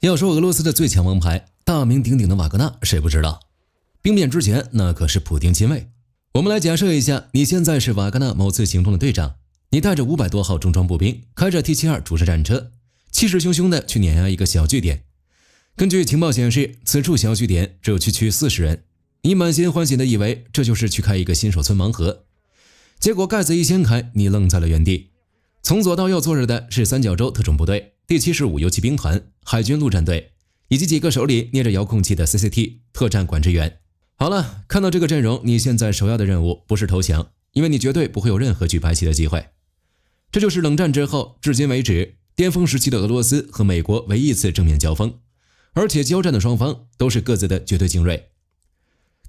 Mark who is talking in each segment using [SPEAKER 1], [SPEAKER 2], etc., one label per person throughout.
[SPEAKER 1] 要說俄羅斯的最強王牌，大名鼎鼎的瓦格納，誰不知道？兵变之前，那可是普丁親衛。我們來假設一下，你現在是瓦格納某次行动的隊長，你帶着500多號重装步兵，開着 T-72主戰戰車，氣勢洶洶地去碾壓一個小據點。根據情報顯示，此處小據點只有區區40人。你滿心歡喜地以為這就是去開一個新手村盲盒，結果蓋子一掀開，你愣在了原地。從左到右坐着的是三角洲特種部隊、第75游騎兵團、海軍陸戰隊，以及幾個手裡捏着遙控器的 CCT 特戰管制員。好了，看到這個陣容，你現在首要的任務不是投降，因為你絕對不會有任何舉白旗的機會。這就是冷戰之後至今為止巔峰時期的俄羅斯和美國唯一一次正面交鋒，而且交戰的雙方都是各自的絕对精锐。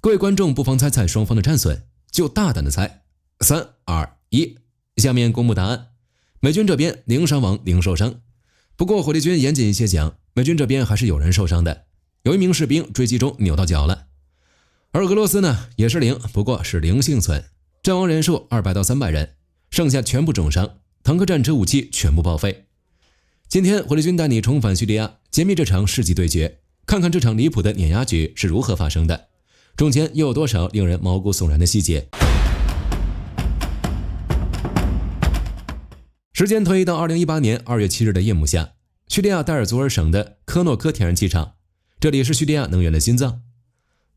[SPEAKER 1] 各位觀眾不妨猜猜雙方的戰損，就大膽的猜。3、2、1，下面公布答案。美軍這邊0傷亡0受傷，不過火力軍嚴謹一些講，美軍這邊還是有人受傷的，有一名士兵追擊中扭到腳了。而俄羅斯呢也是0，不過是0幸存，陣亡人數200到300人，剩下全部重傷，坦克、戰車、武器全部報廢。今天火力軍帶你重返敘利亞，揭秘這場世紀對決，看看這場離譜的碾壓局是如何發生的，中間又有多少令人毛骨悚然的細節。時間推移到2018年2月7日的夜幕下，叙利亞代尔祖尔省的科諾科天然气廠，這裡是叙利亞能源的心臟。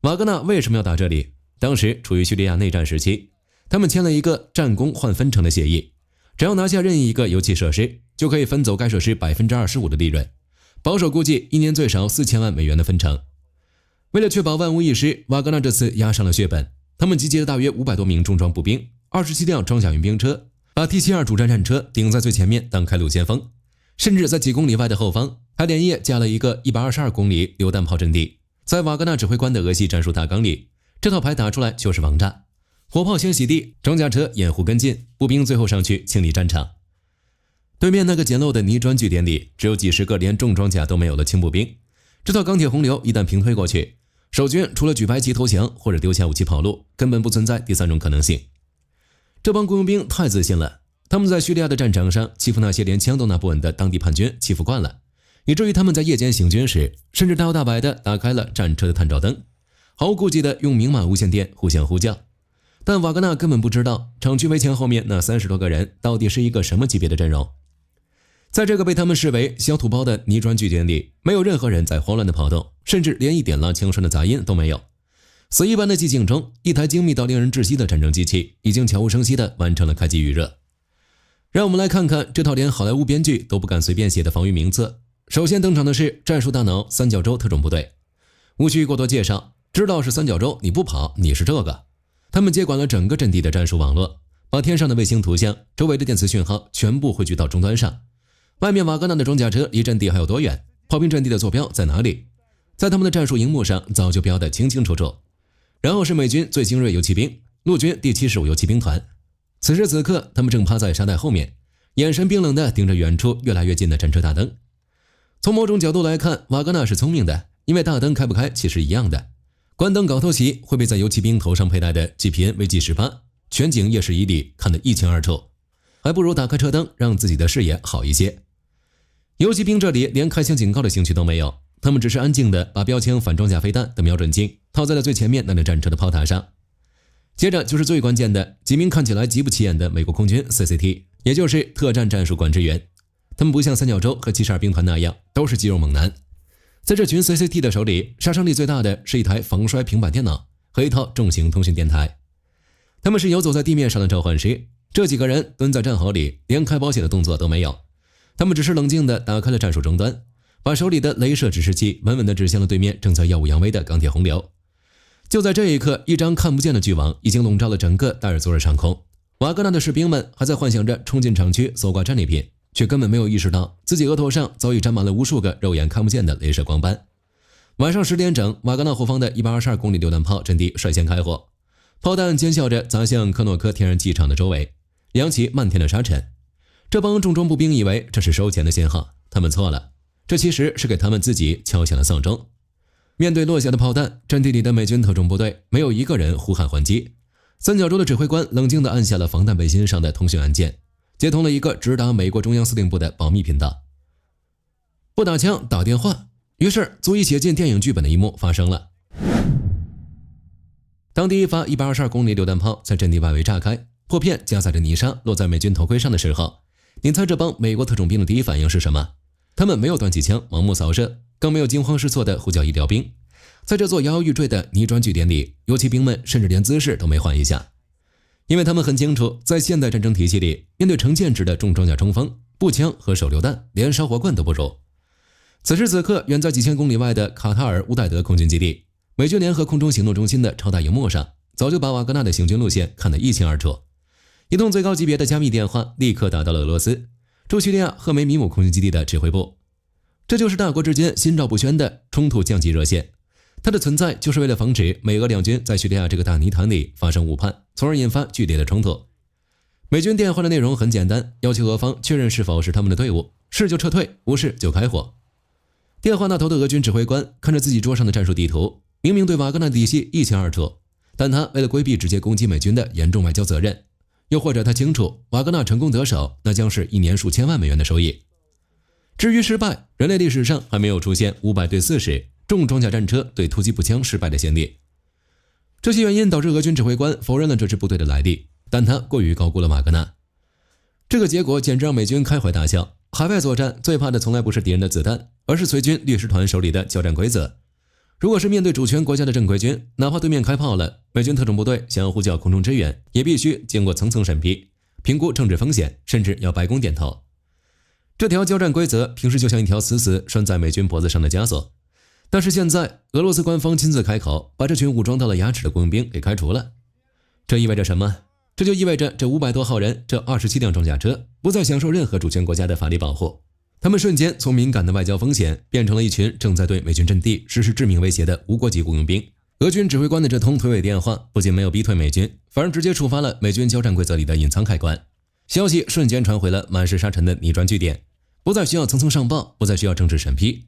[SPEAKER 1] 瓦格納為什麼要打這裡？當時處於敘利亞內戰時期，他們簽了一個戰功換分成的協議，只要拿下任意一個油氣設施，就可以分走該設施 25% 的利潤，保守估計一年最少4000萬美元的分成。為了確保萬無一失，瓦格納這次押上了血本，他們集結了大約500多名重裝步兵，27輛裝甲運兵車，把 T-72主戰戰車頂在最前面當開路先鋒，甚至在幾公里外的後方還連夜架了一個122公里榴彈炮陣地。在瓦格納指揮官的俄系戰術大綱裡，這套牌打出來就是王炸，火炮先洗地，裝甲車掩護跟進，步兵最後上去清理戰場。對面那個簡陋的泥磚據點裡，只有幾十個連重裝甲都沒有的輕步兵。這套鋼鐵洪流一旦平推過去，守軍除了舉白旗投降或者丟下武器跑路，根本不存在第三種可能性。這幫雇傭兵太自信了，他們在敘利亞的戰場上欺負那些連槍都拿不穩的當地叛軍，欺負慣了，以至於他們在夜間行軍時，甚至大搖大擺地打開了戰車的探照燈，毫無顧忌地用明碼無線電互相呼叫。但瓦格納根本不知道廠區圍牆後面那30多個人到底是一個什麼級別的陣容。在這個被他們視為小土包的泥磚據點裡，沒有任何人在慌亂地跑動，甚至連一點拉槍聲的雜音都沒有。死一般的寂靜中，一台精密到令人窒息的戰爭機器已經悄無聲息地完成了開機預熱。讓我們來看看這套連好萊塢編劇都不敢隨便寫的防禦名冊。首先登場的是戰術大腦三角洲特種部隊，無需過多介紹，知道是三角洲，你不跑，你是這個。他們接管了整個陣地的戰術網絡，把天上的衛星圖像、周圍的電磁訊號全部匯聚到終端上。外面瓦格納的裝甲車離陣地還有多遠？炮兵陣地的坐標在哪裡？在他們的戰術熒幕上早就標得清清楚楚。然後是美軍最精銳游騎兵，陸軍第75游騎兵團。此時此刻，他們正趴在沙袋後面，眼神冰冷地盯着遠處越來越近的戰車大燈。從某種角度來看，瓦格納是聰明的，因為大燈開不開其實一樣的。關燈搞偷襲會被在游騎兵頭上佩戴的 GPN VG18，全景夜視儀裡看得一清二楚，還不如打開車燈讓自己的視野好一些。游騎兵這裡連開槍警告的興趣都沒有，他們只是安靜地把標槍反裝甲飛彈的瞄準鏡套在了最前面那輛戰車的炮塔上。接着就是最關鍵的幾名看起來極不起眼的美國空軍 CCT， 也就是特戰戰術管制員。他們不像三角洲和72兵团那樣都是肌肉猛男，在這群 CCT 的手裡，殺傷力最大的是一台防摔平板電腦和一套重型通讯電台。他們是游走在地面上的召喚師，這幾個人蹲在戰壕裡，連開保險的動作都沒有。他們只是冷靜地打開了戰術終端，把手裡的雷射指示器穩穩地指向了對面正在耀武揚威的鋼鐵洪流。就在這一刻，一張看不見的巨網已經籠罩了整個代爾祖爾上空。瓦格納的士兵們還在幻想着衝進廠區搜刮戰利品，卻根本沒有意識到自己額頭上早已沾滿了無數個肉眼看不見的雷射光斑。晚上10點整，瓦格納後方的122公里榴彈炮陣地率先開火，炮彈尖笑着砸向科諾科天然氣廠的周圍，揚起漫天的沙塵。這幫重裝步兵以為這是收錢的信號，他們錯了，這其實是給他們自己敲響了喪鐘。面對落下的炮彈，陣地裡的美軍特種部隊沒有一個人呼喊還擊。三角洲的指揮官冷靜地按下了防彈背心上的通訊按鍵，接通了一個直達美國中央司令部的保密頻道。不打槍，打電話。於是足以寫進電影劇本的一幕發生了。當第一發122公里榴彈炮在陣地外圍炸開，破片夾雜着泥沙落在美軍頭盔上的時候，你猜這幫美國特種兵的第一反應是什麼？他們沒有端起槍盲目掃射，更沒有驚慌失措地呼叫醫療兵。在這座搖搖欲墜的泥磚據點裡，游騎兵們甚至連姿勢都沒換一下，因為他們很清楚，在現代戰爭體系裡，面對成千支的重裝甲衝鋒，步槍和手榴彈連烧火棍都不如。此時此刻，遠在幾千公里外的卡塔爾烏代德空軍基地，美軍联合空中行动中心的超大熒幕上，早就把瓦格納的行軍路線看得一清二楚。一通最高級別的加密電話立刻打到了俄羅斯驻敘利亞赫梅米姆空軍基地的指揮部。這就是大國之間心照不宣的衝突降級熱線，它的存在就是為了防止美俄两軍在敘利亞這個大泥潭裡發生誤判，從而引發劇烈的衝突。美軍電話的內容很簡單，要求俄方確認是否是他們的隊伍，是就撤退，不是就開火。電話那頭的俄軍指揮官看着自己桌上的戰術地圖，明明對瓦格納的底細一清二楚，但他為了規避直接攻擊美軍的嚴重外交責任，又或者他清楚瓦格納成功得手，那將是一年數千萬美元的收益。至於失敗，人類歷史上還沒有出現500對40重裝甲戰車對突擊步槍失敗的先例。這些原因導致俄軍指揮官否認了這支部隊的來歷，但他過於高估了瓦格納。這個結果簡直讓美軍開懷大笑。海外作戰最怕的從來不是敵人的子彈，而是隨軍律師團手裡的交戰規則。如果是面對主權國家的正規軍，哪怕對面開炮了，美軍特種部隊想要呼叫空中支援，也必須經過層層審批，評估政治風險，甚至要白宮點頭。這條交戰規則平時就像一條死死拴在美軍脖子上的枷鎖，但是現在俄羅斯官方親自開口，把這群武裝到了牙齒的雇傭兵給開除了。這意味着什麼？這就意味着這500多號人，這27輛裝甲車不再享受任何主權國家的法律保護，他們瞬間從敏感的外交風險變成了一群正在對美軍陣地實施致命威脅的無國籍雇傭兵。俄軍指揮官的這通推諉電話不僅沒有逼退美軍，反而直接觸發了美軍交戰規則裡的隱藏開關，消息瞬間傳回了滿是沙塵的泥磚據點，不再需要層層上報，不再需要政治審批。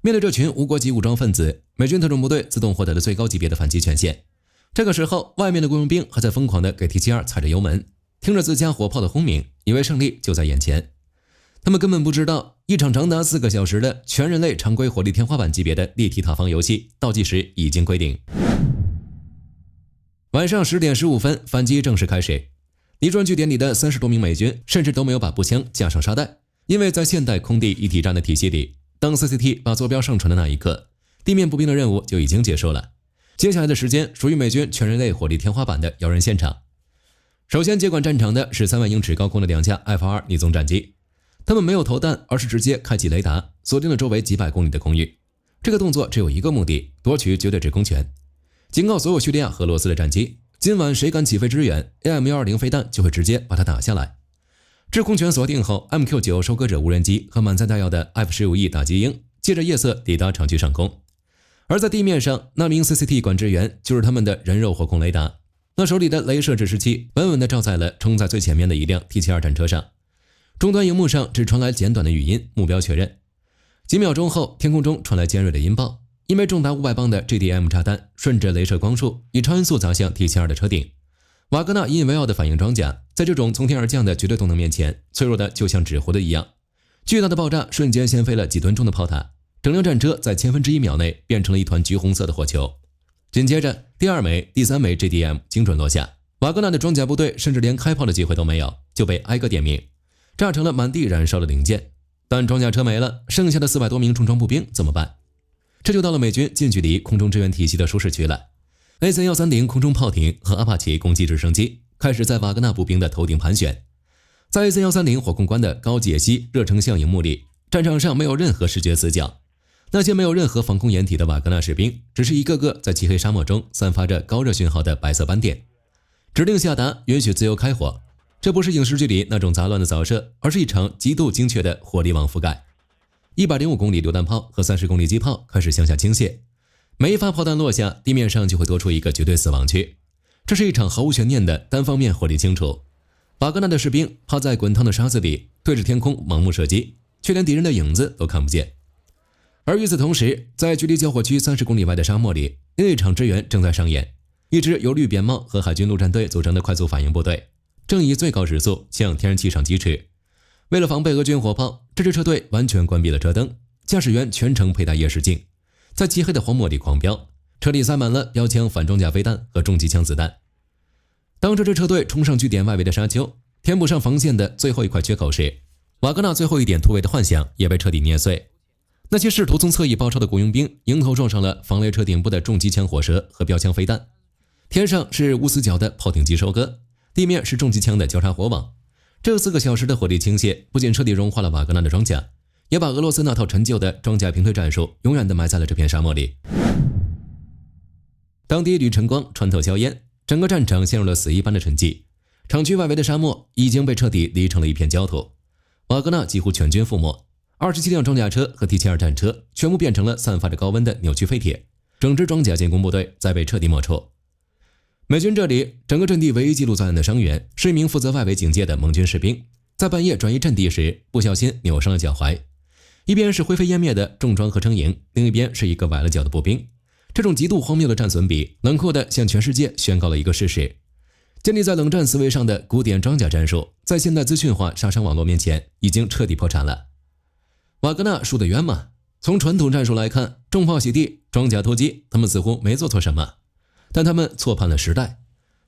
[SPEAKER 1] 面對這群無國籍武裝分子，美軍特種部隊自動獲得了最高級別的反擊權限。這個時候，外面的雇傭兵還在瘋狂地給 T72 踩着油門，聽着自家火炮的轟鳴，以為勝利就在眼前。他们根本不知道，一場長達4個小時的全人類常規火力天花板級別的立體塔防遊戲倒計時已經歸定。晚上10點15分，反擊正式開始。泥磚據點裡的30多名美軍甚至都沒有把步槍架上沙袋，因為在現代空地一體戰的體系裡，當 CCT 把坐標上傳的那一刻，地面步兵的任務就已經結束了。接下來的時間屬於美軍全人類火力天花板的搖人現場。首先接管戰場的是3萬英尺高空的2架 F-22逆蹤戰機，他們沒有投彈，而是直接開啟雷達，鎖定了周圍幾百公里的空域。這個動作只有一個目的，奪取絕對制空權，警告所有敘利亞和俄羅斯的戰機，今晚誰敢起飛支援 AM120 飛彈就會直接把它打下來。制空權鎖定後， MQ9 收割者無人機和滿載彈藥的 F-15E 打擊鷹借着夜色抵達場區上空。而在地面上，那名 CCT 管制員就是他們的人肉火控雷達，那手裡的雷射指示器穩穩地照在了衝在最前面的一輛 T72 戰車上。終端熒幕上只傳來簡短的語音，目標確認。幾秒鐘後，天空中傳來尖銳的音爆，因為重達500磅的 GDM 炸彈順着雷射光束以超音速砸向 T72 的車頂。瓦格納引以為傲的反應裝甲，在這種從天而降的絕對動能面前，脆弱的就像紙糊的一樣。巨大的爆炸瞬間掀飛了幾噸重的炮塔。整輛戰車在1/1000秒內變成了一團橘紅色的火球。緊接着，第2枚、第3枚 GDM 精準落下，瓦格納的裝甲部隊甚至連開炮的機會都沒有，就被挨個點名，炸成了滿地燃燒的零件。但裝甲車沒了，剩下的400多名重裝步兵怎麼辦？這就到了美軍近距離空中支援體系的舒適區了。AC-130空中炮艇和阿帕奇攻擊直升機開始在瓦格納步兵的頭頂盤旋。在 AC-130火控官的高解析熱成像熒幕裡，戰場上沒有任何視覺死角。那些沒有任何防空掩體的瓦格納士兵，只是一個個在漆黑沙漠中散發着高熱訊號的白色斑點。指令下達，允許自由開火。這不是影視劇裡那種雜亂的掃射，而是一場極度精確的火力網覆蓋。105公里榴彈炮和30公里機炮開始向下傾瀉，每一發炮彈落下，地面上就會多出一個絕對死亡區。這是一場毫無懸念的單方面火力清除。瓦格納的士兵趴在滾燙的沙子裡，對着天空盲目射擊，卻連敵人的影子都看不見。而與此同時，在距離交火區30公里外的沙漠裡，另一場支援正在上演。一支由綠扁帽和海軍陸戰隊組成的快速反應部隊，正以最高時速向天然氣廠疾馳。為了防備俄軍火炮，這支車隊完全關閉了車燈，駕駛員全程佩戴夜視鏡，在漆黑的荒漠裡狂飆，車裡塞滿了標槍反裝甲飛彈和重機槍子彈。當這支車隊衝上據點外圍的沙丘，填補上防線的最後一塊缺口時，瓦格納最後一點突圍的幻想也被徹底捏碎。那些試圖從側翼包抄的雇傭兵迎頭撞上了防雷车頂部的重機槍火舌和標槍飛彈，天上是無死角的炮艇机收割，地面是重机槍的交叉火網。這4個小時的火力倾泻不僅徹底融化了瓦格納的装甲，也把俄羅斯那套陳舊的裝甲平推戰術永遠地埋在了這片沙漠裡。當第一縷晨光穿透硝煙，整個戰場陷入了死一般的沉寂，廠區外圍的沙漠已經被徹底犁成了一片焦土。瓦格納幾乎全軍覆沒，27輛裝甲車和 T-72 戰車全部變成了散發着高溫的扭曲廢鐵，整支裝甲建工部隊在被徹底抹除。美軍這裡整個陣地唯一記錄在案的傷員是一名負責外圍警戒的盟軍士兵，在半夜轉移陣地時不小心扭傷了腳踝，一邊是灰飛煙滅的重裝合成營，另一邊是一個崴了腳的步兵。這種極度荒謬的戰損比冷酷地向全世界宣告了一個事實：建立在冷戰思維上的古典装甲戰術在現代資訊化杀傷網絡面前已經徹底破產了。瓦格納輸得冤嗎？從傳統戰術來看，重炮洗地，裝甲突擊，他們似乎沒做錯什麼，但他們錯判了時代。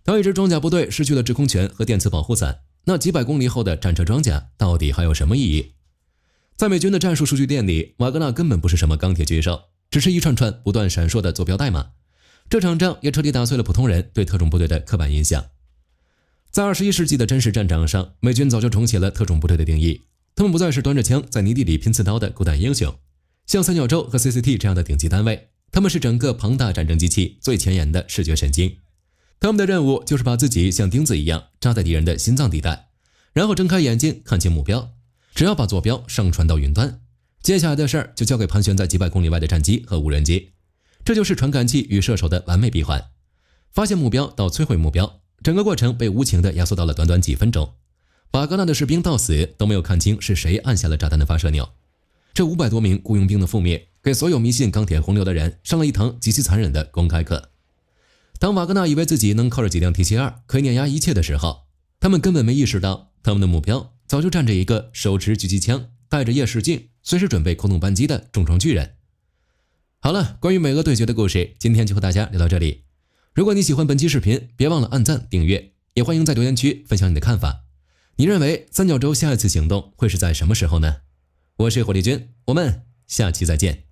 [SPEAKER 1] 當一支裝甲部隊失去了制空權和電磁保護傘，那幾百公里後的戰車裝甲到底還有什麼意義？在美軍的戰術數據鏈裡，瓦格納根本不是什麼鋼鐵巨獸，只是一串串不斷閃烁的坐標代碼。這場仗也徹底打碎了普通人對特種部隊的刻板印象。在21世紀的真實戰場上，美軍早就重啟了特種部队的定義，他們不再是端着槍在泥地裡拼刺刀的孤膽英雄，像三角洲和 CCT 這樣的頂級單位，他們是整個龐大戰爭機器最前沿的視覺神經。他們的任務就是把自己像釘子一樣扎在敵人的心臟地帶，然後睜開眼睛看清目標，只要把坐標上傳到雲端，接下來的事兒就交給盤旋在幾百公里外的戰機和無人機。這就是傳感器與射手的完美閉環，發現目標到摧毀目標，整個過程被無情地壓縮到了短短幾分鐘。瓦格納的士兵到死都沒有看清是誰按下了炸彈的發射鈕。這500多名雇傭兵的覆滅，給所有迷信鋼鐵洪流的人上了一堂極其殘忍的公開課。當瓦格納以為自己能靠着幾輛 T-72可以碾壓一切的時候，他們根本沒意識到，他們的目標早就站着一個手持狙擊槍、帶着夜視鏡、隨時準備扣動扳機的重装巨人。好了，關於美俄對決的故事，今天就和大家聊到這裡。如果你喜歡本期視頻，別忘了按讚、訂閱，也歡迎在留言區分享你的看法。你認為三角洲下一次行動會是在什麼時候呢？我是火力軍，我們下期再見。